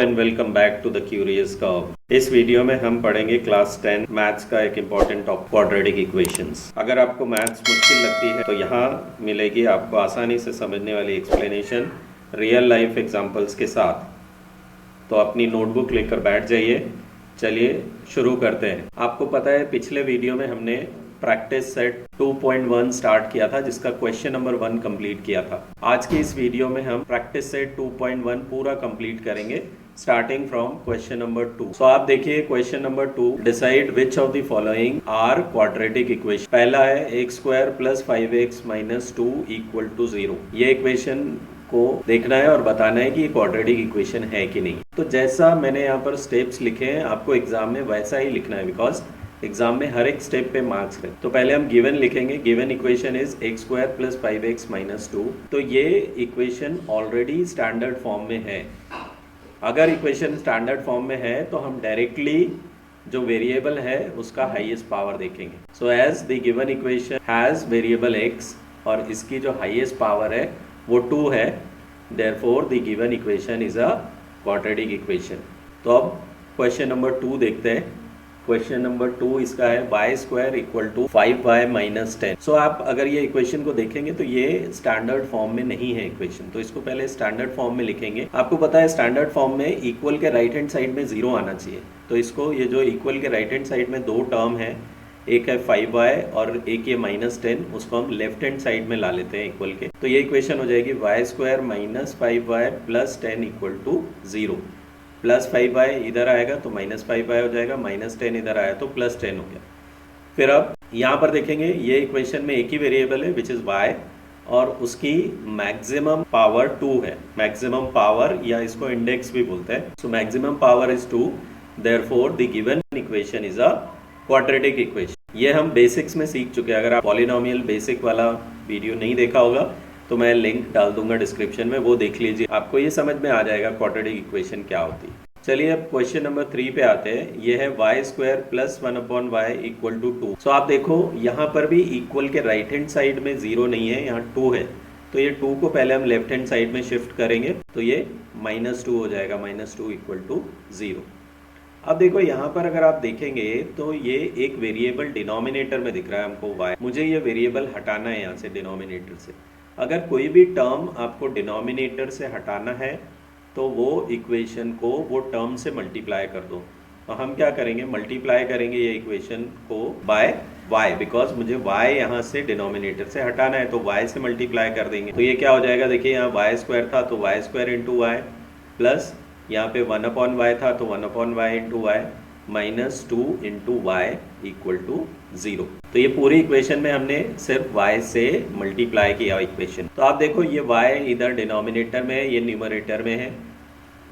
And welcome back to the Curious Curve. इस वीडियो में हम पढ़ेंगे क्लास 10 मैथ्स का एक इम्पॉर्टेंट टॉपिक क्वाड्रेटिक इक्वेशंस। अगर आपको मैथ्स मुश्किल लगती है तो यहाँ मिलेगी आपको आसानी से समझने वाली एक्सप्लेनेशन रियल लाइफ एग्जांपल्स के साथ। तो अपनी नोटबुक लेकर बैठ जाइए। चलिए शुरू करते हैं। आपको पता है पिछले वीडियो में हमने प्रैक्टिस सेट 2.1 स्टार्ट किया था, जिसका क्वेश्चन नंबर 1 कंप्लीट किया था। आज की इस वीडियो में हम प्रैक्टिस सेट 2.1 पूरा कंप्लीट करेंगे starting from question number 2। So आप देखिए question number 2, decide which of the following are quadratic equation. पहला है x² + 5x - 2 = 0। ये इक्वेशन को देखना है और बताना है कि ये क्वाड्रेटिक इक्वेशन है कि नहीं। तो जैसा मैंने यहाँ पर स्टेप्स लिखे हैं आपको एग्जाम में वैसा ही लिखना है, बिकॉज एग्जाम में हर एक स्टेप पे मार्क्स रहते। तो पहले हम गिवन लिखेंगे। Given equation is x² + 5x - 2। तो ये इक्वेशन ऑलरेडी स्टैंडर्ड फॉर्म में है। अगर इक्वेशन स्टैंडर्ड फॉर्म में है तो हम डायरेक्टली जो वेरिएबल है उसका हाईएस्ट पावर देखेंगे। So as the given equation has variable x और इसकी जो हाईएस्ट पावर है वो 2 है, therefore the given equation is a quadratic equation. तो अब क्वेश्चन नंबर 2 देखते हैं। क्वेश्चन नंबर 2 इसका है y² = 5y - 10। सो आप अगर ये इक्वेशन को देखेंगे तो ये स्टैंडर्ड फॉर्म में नहीं है इक्वेशन, तो इसको पहले स्टैंडर्ड फॉर्म में लिखेंगे। आपको पता है स्टैंडर्ड फॉर्म में इक्वल के राइट हैंड साइड में 0 आना चाहिए। तो इसको ये जो इक्वल के राइट हैंड साइड में 2 टर्म है, एक है 5y और एक ये -10, उसको हम लेफ्ट हैंड साइड में ला लेते हैं इक्वल के। तो ये इक्वेशन हो जाएगी y² - 5y + 10 = 0। +5y इधर आएगा तो -5y हो जाएगा, -10 इधर आया तो +10 हो गया। फिर अब यहाँ पर देखेंगे ये इक्वेशन में एक ही वेरिएबल है विच इज़ y और उसकी मैक्सिमम पावर 2 है। मैक्सिमम पावर या इसको इंडेक्स भी बोलते हैं। So maximum power is 2, therefore the given equation is a quadratic equation. ये हम बेसिक्स में सीख चुके हैं। अगर आप पॉलिनोमियल बेसिक वाला वीडियो नहीं देखा होगा तो मैं लिंक डाल दूंगा डिस्क्रिप्शन में, वो देख लीजिए, आपको ये समझ में आ जाएगा क्वाड्रेटिक इक्वेशन क्या होती है। चलिए अब क्वेश्चन नंबर 3 पे आते हैं। ये है y² + 1/y = 2। सो आप देखो यहाँ पर भी इक्वल के राइट हैंड साइड में 0 नहीं है, यहाँ 2 है। तो ये 2 को पहले हम लेफ्ट हैंड साइड में शिफ्ट करेंगे तो ये -2 हो जाएगा, -2 = 0। अब देखो यहाँ पर अगर आप देखेंगे तो ये एक वेरिएबल डिनोमिनेटर में दिख रहा है हमको y। मुझे ये वेरिएबल हटाना है यहाँ से डिनोमिनेटर से। अगर कोई भी टर्म आपको डिनोमिनेटर से हटाना है तो वो इक्वेशन को वो टर्म से मल्टीप्लाई कर दो। तो हम क्या करेंगे, मल्टीप्लाई करेंगे ये इक्वेशन को बाय y, बिकॉज मुझे y यहाँ से डिनोमिनेटर से हटाना है तो y से मल्टीप्लाई कर देंगे। तो ये क्या हो जाएगा, देखिए यहाँ y² था तो y² × y प्लस यहाँ पे 1/y था तो 1/y × y -2 × y = 0। तो ये पूरी इक्वेशन में हमने सिर्फ y से मल्टीप्लाई किया इक्वेशन। तो आप देखो ये y इधर डिनोमिनेटर में है, ये न्यूमरेटर में है।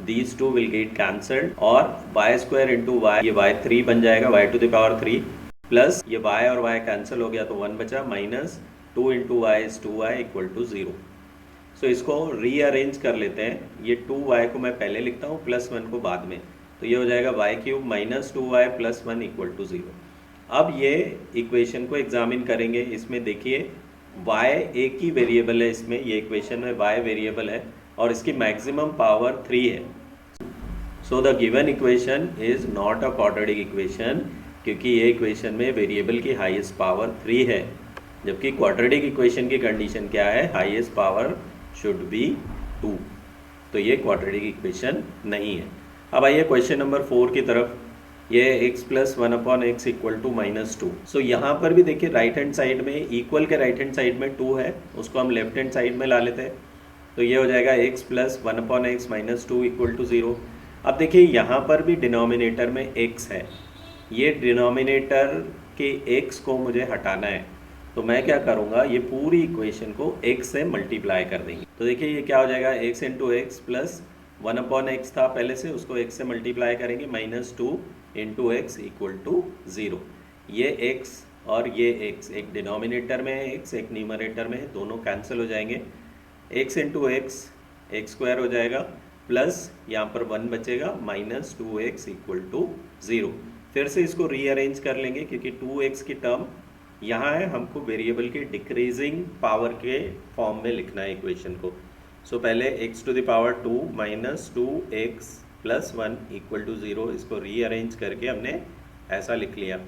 These two will get cancelled और y² × y, ये y3 बन जाएगा, y⁻³ प्लस ये y और y कैंसिल हो गया तो 1 बचा, -2 × y is 2y = 0। सो इसको रीअरेंज कर लेते हैं। ये 2y को मैं पहले लिखता हूँ, +1 को बाद में। तो ये हो जाएगा y³ - 2y + 1 = 0। अब ये इक्वेशन को एग्जामिन करेंगे। इसमें देखिए y एक ही वेरिएबल है, इसमें ये इक्वेशन में y वेरिएबल है और इसकी मैक्सिमम पावर 3 है। So the given equation is not a quadratic equation, क्योंकि ये इक्वेशन में वेरिएबल की हाईएस्ट पावर 3 है, जबकि क्वाड्रेटिक इक्वेशन की कंडीशन क्या है, हाईएस्ट पावर शुड बी 2। तो ये क्वाड्रेटिक इक्वेशन नहीं है। अब आइए क्वेश्चन नंबर 4 की तरफ। ये x + 1/x = -2। सो यहाँ पर भी देखिए राइट हैंड साइड में इक्वल के राइट हैंड साइड में 2 है, उसको हम लेफ्ट हैंड साइड में ला लेते हैं। तो ये हो जाएगा x + 1/x - 2 = 0। अब देखिए यहाँ पर भी डिनोमिनेटर में x है, ये डिनोमिनेटर के x को मुझे हटाना है। तो मैं क्या करूँगा, ये पूरी इक्वेशन को x से मल्टीप्लाई कर देंगे। तो देखिए ये क्या हो जाएगा, x × x प्लस 1/x था पहले से, उसको x से मल्टीप्लाई करेंगे, -2 × x = 0। ये x और ये x, एक डिनोमिनेटर में है x, एक न्यूमरेटर में है, दोनों कैंसिल हो जाएंगे। x × x x² हो जाएगा प्लस यहाँ पर 1 बचेगा, -2x = 0। फिर से इसको रीअरेंज कर लेंगे क्योंकि 2x की टर्म यहाँ है, हमको वेरिएबल के डिक्रीजिंग पावर के फॉर्म में लिखना है इक्वेशन को। सो पहले x⁻² - 2x plus 1 equal to 0, इसको रीअरेंज करके हमने ऐसा लिख लिया।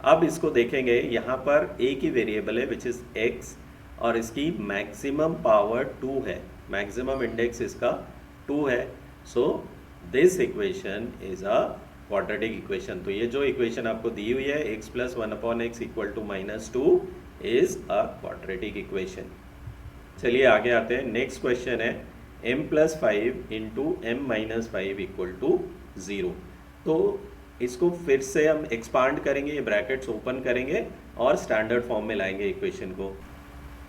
अब इसको देखेंगे, यहाँ पर एक ही वेरिएबल है विच इज़ x और इसकी मैक्सिमम पावर 2 है, मैक्सिमम इंडेक्स इसका 2 है। So this equation is a quadratic equation. तो ये जो इक्वेशन आपको दी हुई है x plus 1/x equal to -2 is a quadratic equation. चलिए आगे आते हैं। नेक्स्ट क्वेश्चन है m plus 5 into m minus 5 equal to 0। तो इसको फिर से हम एक्सपांड करेंगे, ये ब्रैकेट्स ओपन करेंगे और स्टैंडर्ड फॉर्म में लाएंगे इक्वेशन को।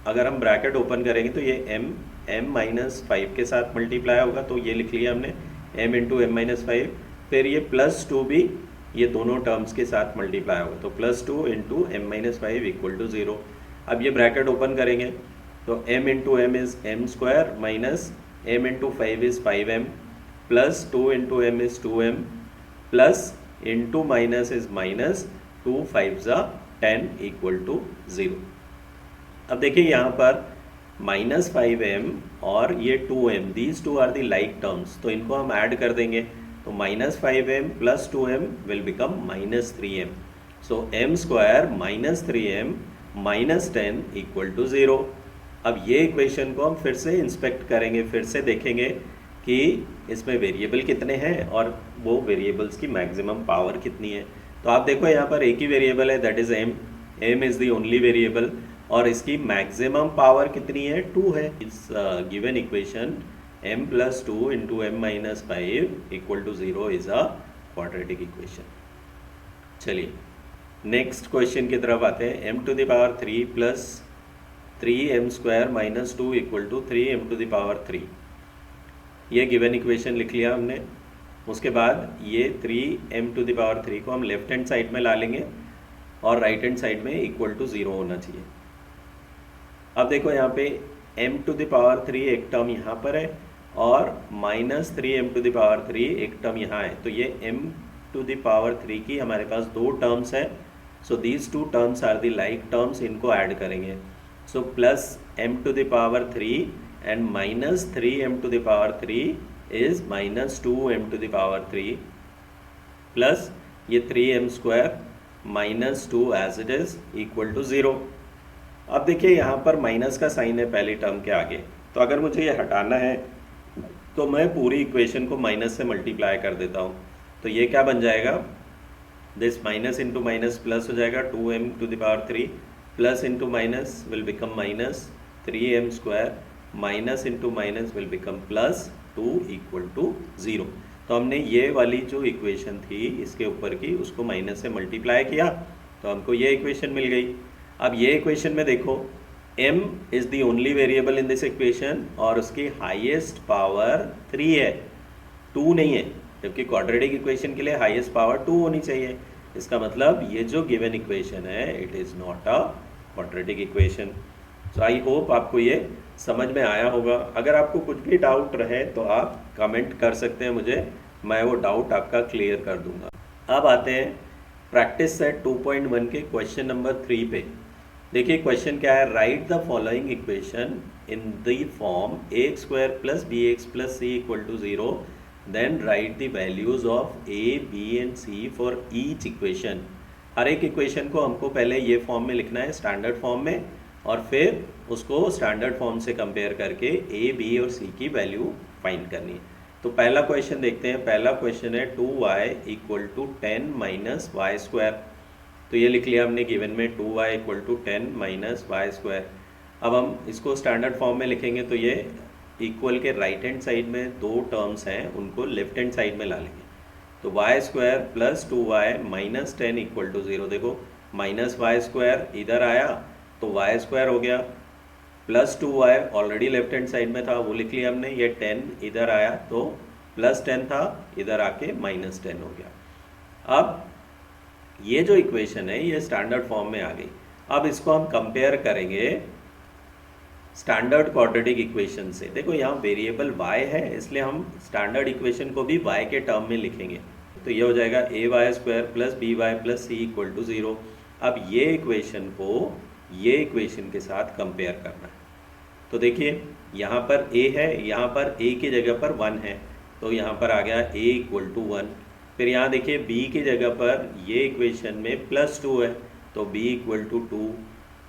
अगर हम ब्रैकेट ओपन करेंगे तो ये m माइनस 5 के साथ मल्टीप्लाई होगा, तो ये लिख लिया हमने m इंटू m माइनस 5। फिर ये प्लस 2 भी ये दोनों टर्म्स के साथ मल्टीप्लाई होगा, तो plus 2 into m minus 5 equal to 0। अब ये ब्रैकेट ओपन करेंगे तो m into m is m square minus m into 5 is 5m plus 2 into m is 2m plus into minus is minus 2 5 10 equal to 0। अब देखिए यहाँ पर -5m और ये 2m, these two are the like terms, तो इनको हम add कर देंगे तो -5m plus 2m will become -3m। So m square minus 3m minus 10 equal to 0। अब ये इक्वेशन को हम फिर से इंस्पेक्ट करेंगे, फिर से देखेंगे कि इसमें वेरिएबल कितने हैं और वो वेरिएबल्स की मैक्सिमम पावर कितनी है। तो आप देखो यहाँ पर एक ही वेरिएबल है, that is m is the only variable और इसकी मैक्सिमम पावर कितनी है, 2 है। इस given equation m plus 2 into m minus 5 equal to 0 is a quadratic equation. चलिए नेक्स्ट क्वेश्चन की तरफ आते हैं। m to the power 3 plus 3m square minus 2 equal to 3m to the power 3। ये गिवन इक्वेशन लिख लिया हमने। उसके बाद ये 3m टू द पावर 3 को हम लेफ्ट हैंड साइड में ला लेंगे और राइट हैंड साइड में इक्वल टू 0 होना चाहिए। अब देखो यहाँ पे m टू द पावर 3 एक टर्म यहाँ पर है और minus 3m to the power 3 एक टर्म यहाँ है, तो ये m टू द पावर 3 की हमारे पास 2 टर्म्स है। So these 2 terms are the like terms, इनको ऐड करेंगे। So plus m to the power 3 and minus 3m to the power 3 is minus 2m to the power 3 plus ये 3m square minus 2 as it is equal to 0। अब देखिए यहाँ पर minus का sign है पहली टर्म के आगे, तो अगर मुझे ये हटाना है तो मैं पूरी इक्वेशन को माइनस से मल्टीप्लाई कर देता हूँ। तो ये क्या बन जाएगा, this minus into minus plus हो जाएगा 2m to the power 3 plus into minus will become minus 3m square minus into minus will become plus 2 equal to 0। तो हमने ये वाली जो इक्वेशन थी इसके ऊपर की उसको माइनस से मल्टीप्लाई किया तो हमको ये इक्वेशन मिल गई। अब ये इक्वेशन में देखो m is the only variable in this equation और उसकी हाईएस्ट पावर 3 है, 2 नहीं है, जबकि क्वाड्रेटिक इक्वेशन के लिए हाईएस्ट पावर 2 होनी चाहिए। इसका मतलब ये जो गिवन इक्वेशन है it is not a quadratic equation. So I hope आपको ये समझ में आया होगा। अगर आपको कुछ भी डाउट रहे तो आप कमेंट कर सकते हैं मुझे, मैं वो डाउट आपका क्लियर कर दूंगा। अब आते हैं प्रैक्टिस सेट 2.1 के क्वेश्चन नंबर 3 पे। देखिए क्वेश्चन क्या है, write the following equation in the form ax square plus bx plus c equal to 0, then write the values of a, b and c for each equation. हर एक equation को हमको पहले ये फॉर्म में लिखना है स्टैंडर्ड फॉर्म में और फिर उसको स्टैंडर्ड फॉर्म से कंपेयर करके a, b और c की वैल्यू फाइंड करनी है। तो पहला क्वेश्चन देखते हैं। पहला क्वेश्चन है 2y equal to 10 minus y square. तो ये लिख लिया हमने गिवन में 2y equal to 10 minus y square. अब हम इसको स्टैंडर्ड फॉर्म में लिखेंगे तो ये इक्वल के राइट हैंड साइड में 2 टर्म्स हैं उनको लेफ्ट हैंड साइड में ला लेंगे। तो y square plus 2y minus 10 equal to 0। देखो माइनस वाई स्क्वायर इधर आया तो वाई स्क्वायर हो गया, plus 2y already left hand side में था वो लिख लिया हमने, ये 10 इधर आया तो प्लस 10 था, इधर आके माइनस 10 हो गया। अब ये जो इक्वेशन है ये स्टैंडर्ड फॉर्म में आ गई। अब इसको हम कंपेयर करेंगे स्टैंडर्ड क्वाड्रेटिक इक्वेशन से। देखो यहाँ वेरिएबल y है इसलिए हम स्टैंडर्ड इक्वेशन को भी y के टर्म में लिखेंगे। तो ये हो जाएगा ay square plus by plus c equal to 0। अब ये इक्वेशन को ये इक्वेशन के साथ कंपेयर करना है। तो देखिए यहाँ पर a है, यहाँ पर a की जगह पर 1 है, तो यहाँ पर आ गया a इक्वल टू 1। फिर यहाँ देखिए b की जगह पर ये इक्वेशन में +2 है तो b इक्वल टू 2।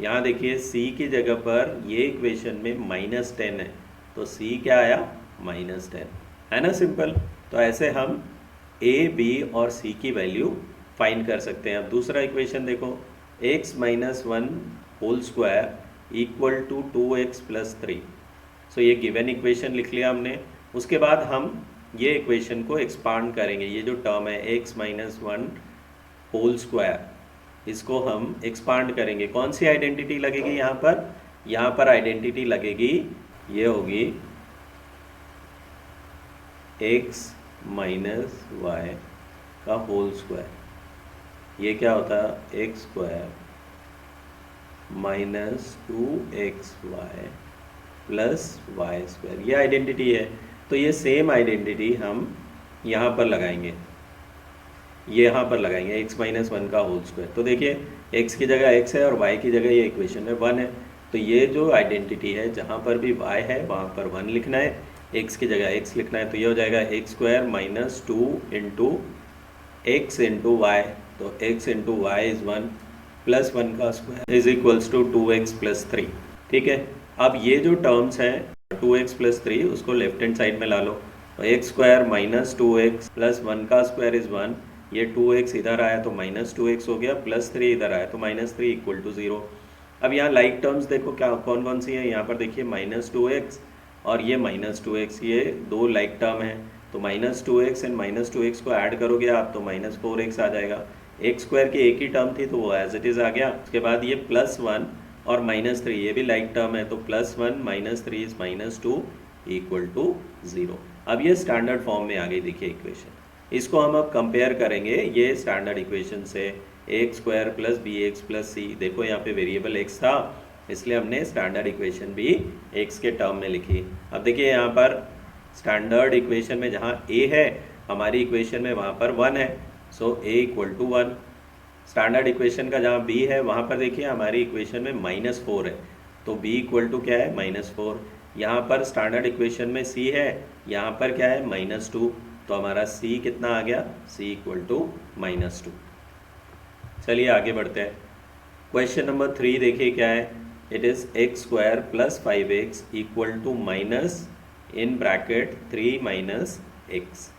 यहाँ देखिए c की जगह पर ये इक्वेशन में -10 है तो c क्या आया -10, है ना सिंपल। तो ऐसे हम a b और c की वैल्यू फाइंड कर सकते हैं। अब दूसरा इक्वेशन देखो, x - 1 whole square equal to 2x + 3। So ये गिवन इक्वेशन लिख लिया हमने। उसके बाद हम ये इक्वेशन को एक्सपांड करेंगे। ये जो टर्म है x - 1 होल स्क्वायर, इसको हम एक्सपांड करेंगे। कौन सी आइडेंटिटी लगेगी यहाँ पर? यहाँ पर आइडेंटिटी लगेगी, ये होगी x - y का होल स्क्वायर। ये क्या होता है? x square -2xy plus y square, ये आइडेंटिटी है। तो ये सेम आइडेंटिटी हम यहाँ पर लगाएंगे, ये यहाँ पर लगाएंगे x - 1 का होल स्क्वायर। तो देखिए x की जगह x है और y की जगह ये इक्वेशन में 1 है। तो ये जो आइडेंटिटी है, जहाँ पर भी y है वहाँ पर 1 लिखना है, x की जगह x लिखना है। तो ये हो जाएगा x square -2 into x into y. तो x into y is 1 plus 1 का square is equals to 2x + 3। ठीक है, अब ये जो टर्म्स हैं 2x + 3 उसको लेफ्ट हैंड साइड में ला लो। तो x स्क्वायर -2x प्लस 1 का स्क्वायर इज़ 1। ये 2x इधर आया तो -2x हो गया, +3 इधर आया तो -3 इक्वल टू 0। अब यहाँ लाइक टर्म्स देखो क्या कौन कौन सी है। यहाँ पर देखिए -2x और ये -2x, ये दो लाइक टर्म है। तो -2x एंड -2x को ऐड करोगे आप तो -4x आ जाएगा। x स्क्वायर की एक ही टर्म थी तो वो एज इट इज़ आ गया। उसके बाद ये +1 और -3, ये भी लाइक टर्म है तो +1 - 3 इज -2 इक्वल टू 0। अब ये स्टैंडर्ड फॉर्म में आ गई देखिए इक्वेशन। इसको हम अब कंपेयर करेंगे ये स्टैंडर्ड इक्वेशन से, x square plus bx plus c। देखो यहाँ पे वेरिएबल x था इसलिए हमने स्टैंडर्ड इक्वेशन भी x के टर्म में लिखी। अब देखिए यहाँ पर स्टैंडर्ड इक्वेशन में जहाँ a है हमारी इक्वेशन में वहाँ पर 1 है, so a equal to 1। Standard equation का जहाँ b है वहाँ पर देखिए हमारी इक्वेशन में -4 है तो b इक्वल टू क्या है -4। यहाँ पर स्टैंडर्ड इक्वेशन में c है, यहाँ पर क्या है -2, तो हमारा c कितना आ गया? c equal to -2। चलिए आगे बढ़ते हैं। क्वेश्चन नंबर 3 देखिए क्या है। It is x square plus 5x equal to minus in bracket 3 - x।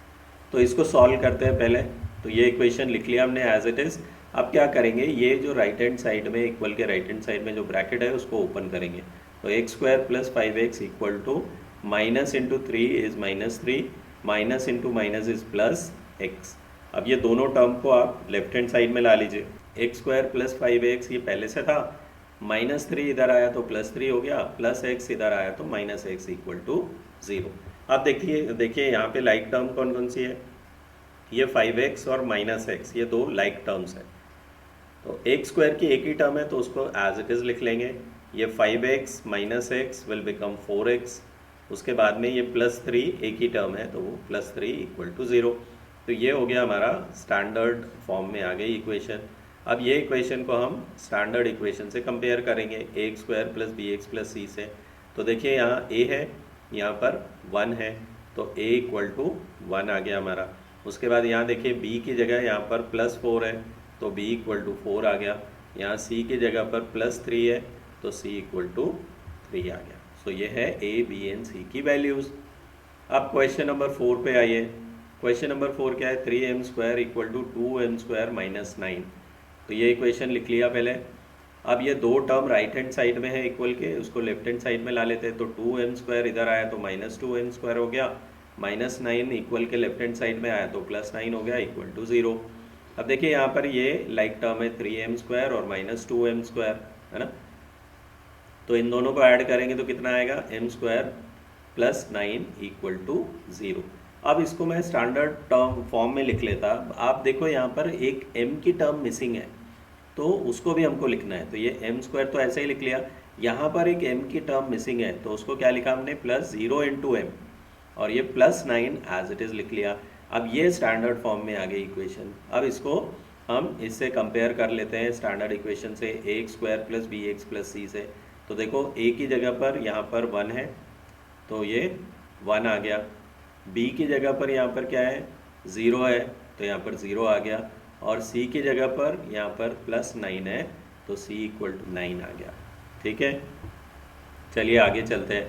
तो इसको सॉल्व करते हैं पहले। तो ये इक्वेशन लिख लिया हमने एज इट इज़। अब क्या करेंगे, ये जो राइट हैंड साइड में इक्वल के राइट हैंड साइड में जो ब्रैकेट है उसको ओपन करेंगे। तो x square plus 5x equal to minus into 3 is -3, minus into minus is plus x। अब ये दोनों टर्म को आप लेफ्ट हैंड साइड में ला लीजिए। x स्क्वायर प्लस 5x ये पहले से था, -3 इधर आया तो +3 हो गया, प्लस x इधर आया तो -x इक्वल टू 0। अब देखिए यहाँ पे लाइक टर्म कौन कौन सी है। ये 5x और -x, ये दो लाइक टर्म्स हैं। तो x स्क्वायर की एक ही टर्म है तो उसको एज इट इज़ लिख लेंगे। ये 5x - x will become 4x। उसके बाद में ये +3 एक ही टर्म है तो वो +3 इक्वल टू 0। तो ये हो गया हमारा स्टैंडर्ड फॉर्म में आ गई इक्वेशन। अब ये इक्वेशन को हम स्टैंडर्ड इक्वेशन से कंपेयर करेंगे x square plus bx plus c से। तो देखिए यहाँ a है, यहाँ पर 1 है तो a इक्वल टू 1 आ गया हमारा। उसके बाद यहाँ देखिए b की जगह यहाँ पर +4 है तो b इक्वल टू 4 आ गया। यहाँ c की जगह पर +3 है तो c इक्वल टू 3 आ गया। सो ये है a, b एंड c की वैल्यूज़। अब क्वेश्चन नंबर 4 पे आइए। क्वेश्चन नंबर 4 क्या है? 3m square equal to 2m square minus 9। तो ये इक्वेशन लिख लिया पहले। अब ये दो टर्म राइट हैंड साइड में है इक्वल के, उसको लेफ्ट हैंड साइड में ला लेते हैं। तो 2m स्क्वायर इधर आया तो -2m स्क्वायर हो गया, -9 इक्वल के लेफ्ट हैंड साइड में आया तो +9 हो गया इक्वल टू 0। अब देखिए यहाँ पर ये लाइक टर्म है 3m स्क्वायर और -2m स्क्वायर, है ना। तो इन दोनों को ऐड करेंगे तो कितना आएगा? m square plus 9 equal to 0। अब इसको मैं स्टैंडर्ड टर्म फॉर्म में लिख लेता। आप देखो यहाँ पर एक m की टर्म मिसिंग है तो उसको भी हमको लिखना है। तो ये m स्क्वायर तो ऐसे ही लिख लिया। यहाँ पर एक m की टर्म मिसिंग है तो उसको क्या लिखा हमने? +0 इंटू m, और ये +9 एज इट इज़ लिख लिया। अब ये स्टैंडर्ड फॉर्म में आ गई इक्वेशन। अब इसको हम इससे कंपेयर कर लेते हैं स्टैंडर्ड इक्वेशन से, a square plus bx plus c से। तो देखो a की जगह पर यहाँ पर 1 है तो ये 1 आ गया। b की जगह पर यहाँ पर क्या है, 0 है, तो यहाँ पर 0 आ गया, और c की जगह पर यहाँ पर +9 है, तो c = 9 आ गया। ठीक है, चलिए आगे चलते हैं।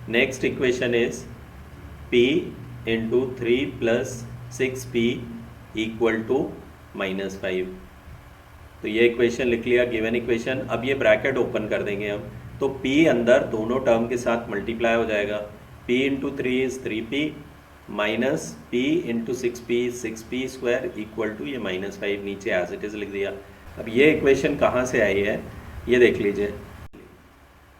Next equation is p into 3 + 6p = -5। तो ये इक्वेशन लिख लिया, गिवन इक्वेशन। अब ये ब्रैकेट ओपन कर देंगे हम, तो p अंदर दोनों टर्म के साथ मल्टीप्लाई हो जाएगा। p into 3 is 3p minus p into 6p 6p² = ये -5, नीचे एज इट इज़ लिख दिया। अब ये इक्वेशन कहाँ से आई है ये देख लीजिए।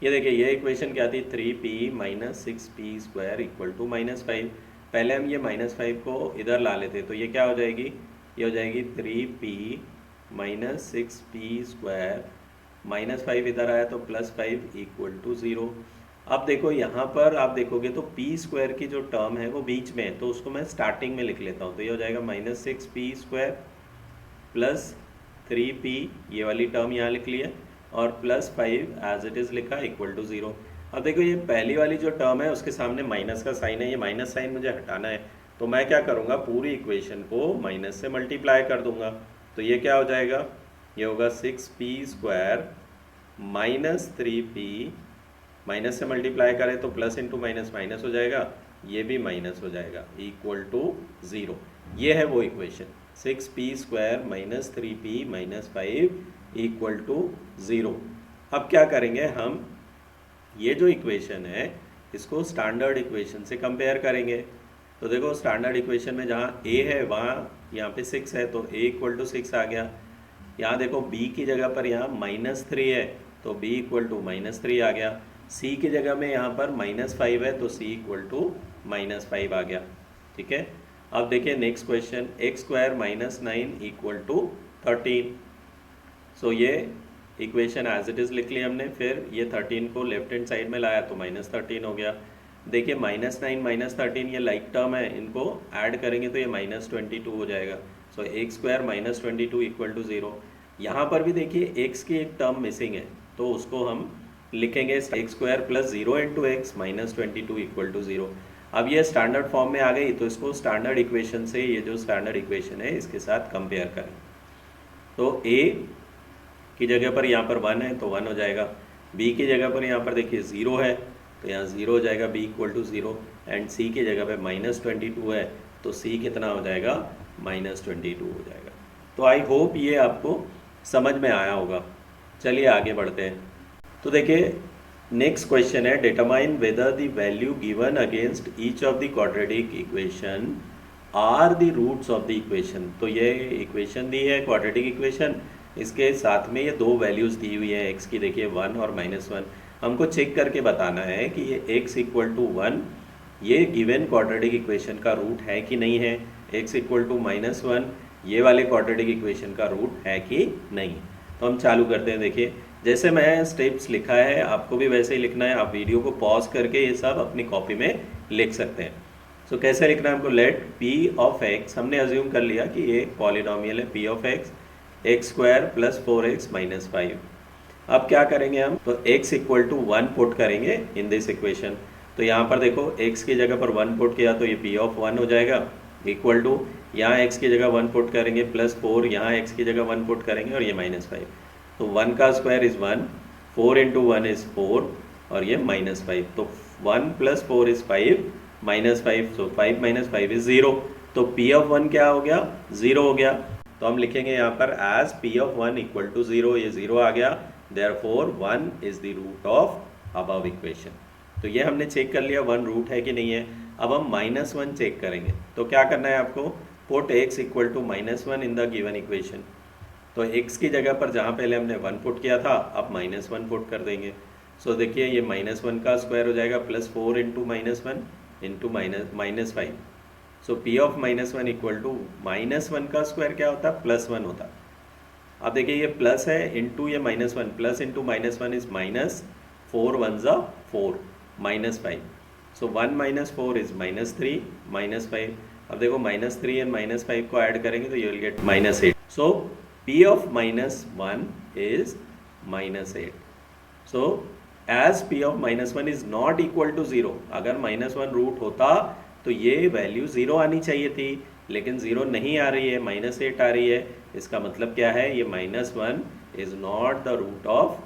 ये देखिए, ये इक्वेशन क्या थी, 3p - 6p² = -5। पहले हम ये -5 को इधर ला लेते, तो ये क्या हो जाएगी, ये हो जाएगी 3p - 6p², -5 इधर आया तो +5 = 0। अब देखो यहाँ पर आप देखोगे तो p² की जो टर्म है वो बीच में है, तो उसको मैं स्टार्टिंग में लिख लेता हूँ। तो ये हो जाएगा -6p² + 3p, ये वाली टर्म यहाँ लिख लिया, और +5 एज इट इज़ लिखा = 0। अब देखो ये पहली वाली जो टर्म है उसके सामने माइनस का साइन है, ये माइनस साइन मुझे हटाना है, तो मैं क्या करूँगा, पूरी इक्वेशन को माइनस से मल्टीप्लाई कर दूंगा। तो ये क्या हो जाएगा, ये होगा 6p² - 3p, माइनस से मल्टीप्लाई करें तो प्लस इंटू माइनस माइनस हो जाएगा, ये भी माइनस हो जाएगा, = 0। ये है वो इक्वेशन, 6p² - 3p - 5 = 0। अब क्या करेंगे हम, ये जो इक्वेशन है इसको स्टैंडर्ड इक्वेशन से कंपेयर करेंगे। तो देखो स्टैंडर्ड इक्वेशन में जहाँ a है वहाँ यहाँ पे 6 है, तो a = 6 आ गया। यहाँ देखो b की जगह पर यहाँ -3 है, तो b = -3 आ गया। c की जगह में यहाँ पर -5 है, तो c = -5 आ गया। ठीक है, अब देखिए नेक्स्ट क्वेश्चन, x² - 9 = 13। सो ये इक्वेशन एज इट इज़ लिख लिया हमने, फिर ये 13 को लेफ्ट हैंड साइड में लाया तो -13 हो गया। देखिए -9 - 13 ये लाइक टर्म है, इनको ऐड करेंगे तो ये -22 हो जाएगा। सो x² - 22 = 0। यहाँ पर भी देखिए x की एक टर्म मिसिंग है, तो उसको हम लिखेंगे x² + 0 × x -22 = 0। अब ये स्टैंडर्ड फॉर्म में आ गई, तो इसको स्टैंडर्ड इक्वेशन से, ये जो स्टैंडर्ड इक्वेशन है इसके साथ कंपेयर करें। तो a की जगह पर यहाँ पर 1 है तो 1 हो जाएगा, b की जगह पर यहाँ पर देखिए 0 है तो यहाँ 0 हो जाएगा, b = 0, एंड c की जगह पे -22 है तो c कितना हो जाएगा, -22 हो जाएगा। तो आई होप ये आपको समझ में आया होगा। चलिए आगे बढ़ते हैं। तो देखिए नेक्स्ट क्वेश्चन है, determine whether the value given against each of the quadratic equation are the roots of the equation. तो ये इक्वेशन दी है क्वाड्रेटिक इक्वेशन, इसके साथ में ये दो वैल्यूज़ दी हुई है, x की देखिए 1 और -1। हमको चेक करके बताना है कि ये x = 1 ये गिवन क्वाड्रेटिक इक्वेशन का रूट है कि नहीं है, x = -1 ये वाले क्वाड्रेटिक इक्वेशन का रूट है कि नहीं। तो हम चालू करते हैं। देखिए जैसे मैं स्टेप्स लिखा है आपको भी वैसे ही लिखना है, आप वीडियो को पॉज करके ये सब अपनी कॉपी में लिख सकते हैं। सो कैसे लिखना है हमको, लेट p of x, हमने अज्यूम कर लिया कि ये पॉलिनोमियल है p of x, x² + 4x - 5। अब क्या करेंगे हम, तो x = 1 पुट करेंगे इन दिस इक्वेशन। तो यहाँ पर देखो x की जगह पर 1 पुट किया तो ये p of 1 हो जाएगा, इक्वल टू यहाँ x की जगह 1 पुट करेंगे +4, यहाँ x की जगह 1 पुट करेंगे और ये -5। तो 1 का स्क्वायर इज़ 1, 4 × 1 इज़ 4 और ये -5। तो 1 + 4 इज़ 5 -5, सो 5 - 5 इज़ 0। तो p of 1 क्या हो गया, 0 हो गया। तो हम लिखेंगे यहाँ पर एज p of 1 = 0, ये 0 आ गया, therefore 1 is the root of above equation. तो ये हमने चेक कर लिया 1 रूट है कि नहीं है। अब हम -1 चेक करेंगे, तो क्या करना है आपको, put x = -1 in the given equation. तो x की जगह पर जहाँ पहले हमने 1 पुट किया था अब -1 पुट कर देंगे। सो देखिए ये -1 का स्क्वायर हो जाएगा +4 × -1 × -5। सो p of -1 = -1 का स्क्वायर क्या होता है, +1 होता। अब देखिए ये प्लस है इंटू ये -1, plus into -1 is -4 1 = 4 -5। So 1 - 4 is -3 -5। अब देखो -3 एंड -5 को ऐड करेंगे तो you will get -8। So p of -1 is -8। So as p of -1 is not equal to 0, अगर -1 रूट होता तो ये वैल्यू 0 आनी चाहिए थी, लेकिन 0 नहीं आ रही है, -8 आ रही है। इसका मतलब क्या है, ये -1 is not the root of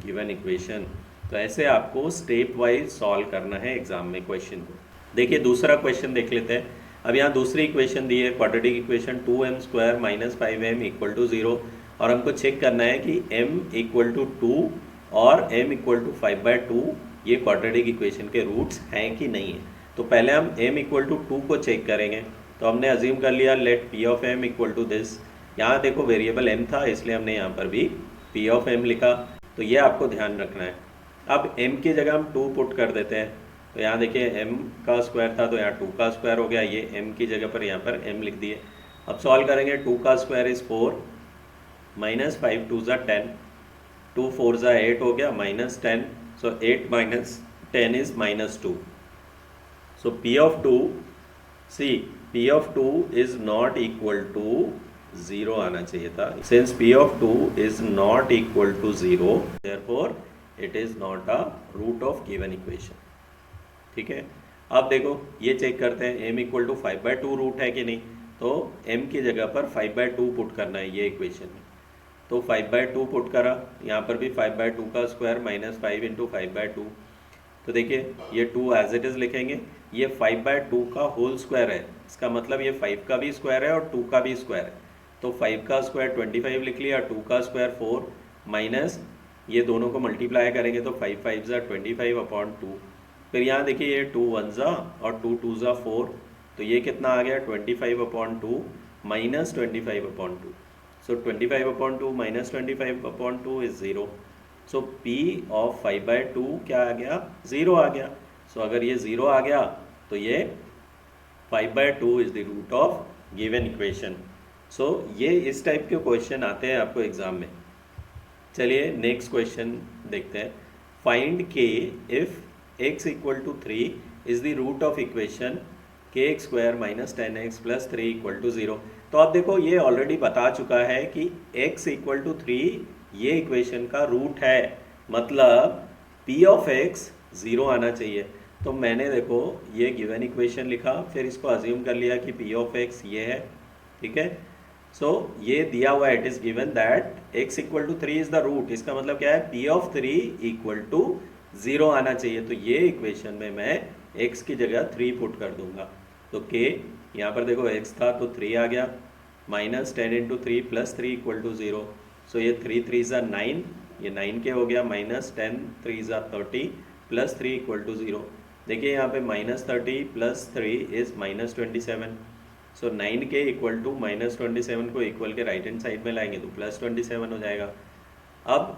given equation. तो ऐसे आपको स्टेप वाइज सॉल्व करना है एग्जाम में क्वेश्चन को। देखिए दूसरा क्वेश्चन देख लेते हैं। अब यहाँ दूसरी इक्वेशन दी है, क्वाड्रेटिक इक्वेशन 2m² - 5m = 0, और हमको चेक करना है कि m = 2 और m = 5/2 ये क्वाड्रेटिक इक्वेशन के रूट्स हैं कि नहीं है। तो पहले हम m = 2 को चेक करेंगे। तो हमने अज्यूम कर लिया लेट p of m = दिस। यहाँ देखो वेरिएबल m था, इसलिए हमने यहाँ पर भी p of m लिखा। तो ये आपको ध्यान रखना है। अब m की जगह हम 2 पुट कर देते हैं। तो यहाँ देखिए m का स्क्वायर था, तो यहाँ 2 का स्क्वायर हो गया। ये m की जगह पर यहाँ पर m लिख दिए। अब सॉल्व करेंगे। 2 का स्क्वायर इज़ 4, -5 2 ज़ा 10, 2 4 ज़ा 8 हो गया, -10। सो 8 - 10 is -2। So p of 2, see p of 2 is not equal to 0 आना चाहिए था। Since p of 2 is not equal to 0, therefore it is not a root of given equation. ठीक है, अब देखो ये चेक करते हैं m = 5/2 रूट है कि नहीं। तो m की जगह पर 5/2 पुट करना है ये इक्वेशन में। तो 5/2 पुट करा, यहाँ पर भी 5/2 का स्क्वायर -5 × 5/2। तो देखिए ये 2 एज इट इज़ लिखेंगे। ये 5/2 का होल स्क्वायर है, इसका मतलब ये 5 का भी स्क्वायर है और 2 का भी स्क्वायर है। तो 5 का स्क्वायर 25 लिख लिया, 2 का स्क्वायर 4, माइनस ये दोनों को मल्टीप्लाई करेंगे तो 5 5 ज़ा 25/2। फिर यहाँ देखिए ये 2 1 ज़ा और 2 2 ज़ा 4, तो ये कितना आ गया 25/2 - 25/2। सो 25/2 - 25/2 इज़ 0। सो p ऑफ 5/2 क्या आ गया, 0 आ गया। सो अगर ये 0 आ गया तो ये 5/2 is the root of given equation. So ये इस टाइप के क्वेश्चन आते हैं आपको एग्जाम में। चलिए नेक्स्ट क्वेश्चन देखते हैं। Find k if x = 3 is the root of equation kx² - 10x + 3 = 0। तो आप देखो ये ऑलरेडी बता चुका है कि x = 3 ये इक्वेशन का रूट है, मतलब p of x 0 आना चाहिए। तो मैंने देखो ये गिवन इक्वेशन लिखा, फिर इसको अज्यूम कर लिया कि p of x ये है। ठीक है, सो ये दिया हुआ it is given that x = 3 is the root. इसका मतलब क्या है, p of 3 = 0 आना चाहिए। तो ये इक्वेशन में मैं x की जगह 3 पुट कर दूंगा। तो k यहाँ पर देखो x था तो 3 आ गया, -10 × 3 + 3 = 0। सो ये 3 3 ज़ा 9, ये 9k हो गया, -10 3 ज़ा 30 + 3 = 0। देखिए यहाँ पे -30 + 3 इज़ -27। सो 9k = -27 को इक्वल के राइट हैंड साइड में लाएंगे तो +27 हो जाएगा। अब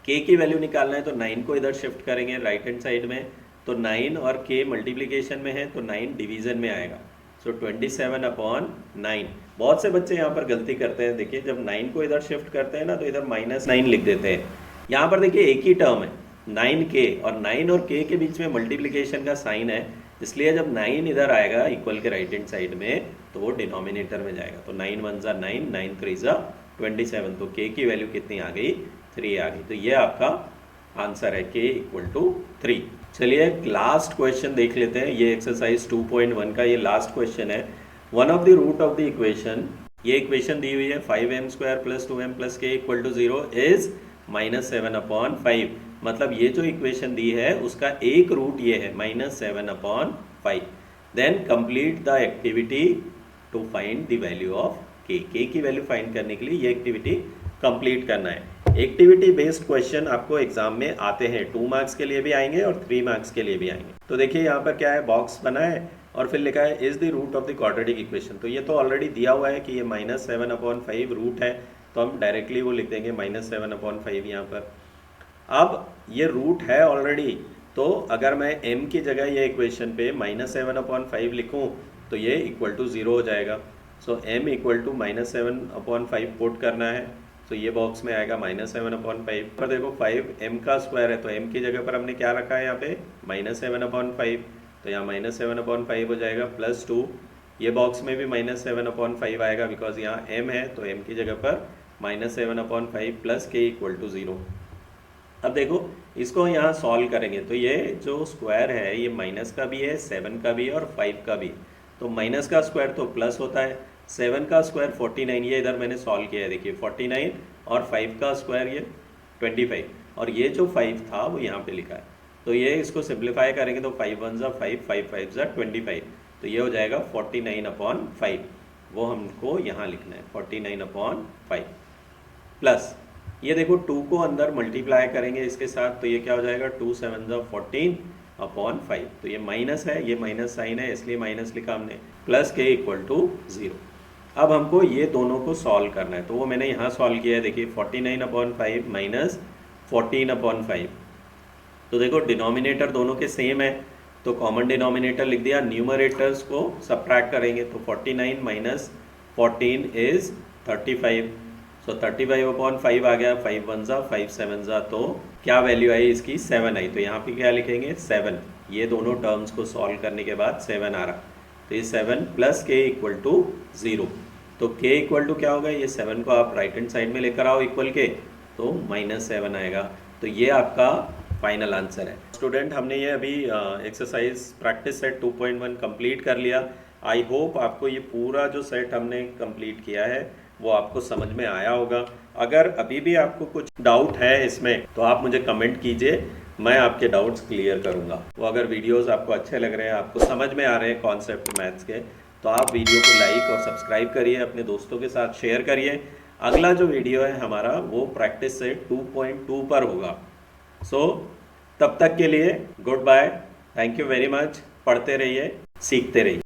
k की वैल्यू निकालना है तो 9 को इधर शिफ्ट करेंगे राइट हैंड साइड में। तो 9 और k मल्टीप्लिकेशन में है तो 9 डिवीज़न में आएगा। सो 27/9। बहुत से बच्चे यहाँ पर गलती करते हैं। देखिए जब 9 को इधर शिफ्ट करते हैं ना तो इधर -9 लिख देते हैं। यहाँ पर देखिए एक ही टर्म है 9k, और 9 और k के बीच में मल्टीप्लिकेशन का साइन है, इसलिए जब 9 इधर आएगा इक्वल के राइट हैंड साइड में तो वो डिनोमिनेटर में जाएगा। तो 9 1 ज़ा 9, 9 3 ज़ा 27। तो k की वैल्यू कितनी आ गई, 3 आ गई। तो ये आपका आंसर है k = 3। चलिए लास्ट क्वेश्चन देख लेते हैं। ये एक्सरसाइज 2.1 का ये लास्ट क्वेश्चन है। One of the root of the equation, ये इक्वेशन दी हुई है 5m² + 2m + k = 0 इज -7/5। मतलब ये जो इक्वेशन दी है उसका एक रूट ये है -7/5। Then complete the activity to find the value of k। k की वैल्यू फाइंड करने के लिए ये एक्टिविटी कंप्लीट करना है। एक्टिविटी बेस्ड क्वेश्चन आपको एग्जाम में आते हैं, 2 मार्क्स के लिए भी आएंगे और 3 मार्क्स के लिए भी आएंगे। तो देखिए यहाँ पर क्या है, बॉक्स बना है और फिर लिखा है is the root of the quadratic equation. तो ये तो ऑलरेडी दिया हुआ है कि ये -7/5 रूट है, तो हम डायरेक्टली वो लिख देंगे -7/5 यहाँ पर। अब ये रूट है ऑलरेडी, तो अगर मैं m की जगह ये इक्वेशन पे -7/5 लिखूँ तो ये = 0 हो जाएगा। सो m = -7/5 पुट करना है। तो ये बॉक्स में आएगा -7/5 पर देखो 5m का स्क्वायर है तो m की जगह पर हमने क्या रखा है यहाँ पे -7/5। तो यहाँ -7/5 हो जाएगा +2। ये बॉक्स में भी -7/5 आएगा बिकॉज यहाँ m है, तो m की जगह पर -7/5 + k = 0। अब देखो इसको यहाँ सॉल्व करेंगे तो ये जो स्क्वायर है ये माइनस का भी है, 7 का भी है और 5 का भी। तो माइनस का स्क्वायर तो प्लस होता है, 7 का स्क्वायर 49, ये इधर मैंने सॉल्व किया है देखिए 49, और 5 का स्क्वायर ये 25, और ये जो 5 था वो यहाँ पे लिखा है। तो ये इसको सिंप्लीफाई करेंगे तो 5 1 ज़ा 5, 5 5 ज़ा 25, तो ये हो जाएगा 49/5। वो हमको यहाँ लिखना है 49/5 प्लस ये देखो 2 को अंदर मल्टीप्लाई करेंगे इसके साथ, तो ये क्या हो जाएगा 2 7 ज़ा 14/5। तो ये माइनस है, ये माइनस साइन है इसलिए माइनस लिखा हमने, प्लस के इक्वल टू 0। अब हमको ये दोनों को सॉल्व करना है, तो वो मैंने यहाँ सॉल्व किया है देखिए 49/5 माइनस 14/5। तो देखो डिनोमिनेटर दोनों के सेम है तो कॉमन डिनोमिनेटर लिख दिया, न्यूमरेटर्स को सब्ट्रैक्ट करेंगे तो 49 माइनस 14 इज 35। सो 35/5 आ गया, 5 1 ज़ा 5 7 ज़ा, तो क्या वैल्यू आई इसकी 7 आई। तो यहाँ पे क्या लिखेंगे 7, ये दोनों टर्म्स को सॉल्व करने के बाद 7 आ रहा, तो ये 7 प्लस के इक्वल टू 0। तो के इक्वल टू क्या होगा, ये 7 को आप राइट हैंड साइड में लेकर आओ इक्वल के, तो -7 आएगा। तो ये आपका फाइनल आंसर है। स्टूडेंट हमने ये अभी एक्सरसाइज प्रैक्टिस सेट 2.1 कंप्लीट कर लिया। आई होप आपको ये पूरा जो सेट हमने कंप्लीट किया है वो आपको समझ में आया होगा। अगर अभी भी आपको कुछ डाउट है इसमें तो आप मुझे कमेंट कीजिए, मैं आपके डाउट्स क्लियर करूंगा। वो अगर वीडियोस आपको अच्छे लग रहे हैं, आपको समझ में आ रहे हैं कॉन्सेप्ट मैथ्स के, तो आप वीडियो को लाइक और सब्सक्राइब करिए, अपने दोस्तों के साथ शेयर करिए। अगला जो वीडियो है हमारा वो प्रैक्टिस सेट 2.2 पर होगा। सो तब तक के लिए good bye, thank you very much. पढ़ते रहिए, सीखते रहिए।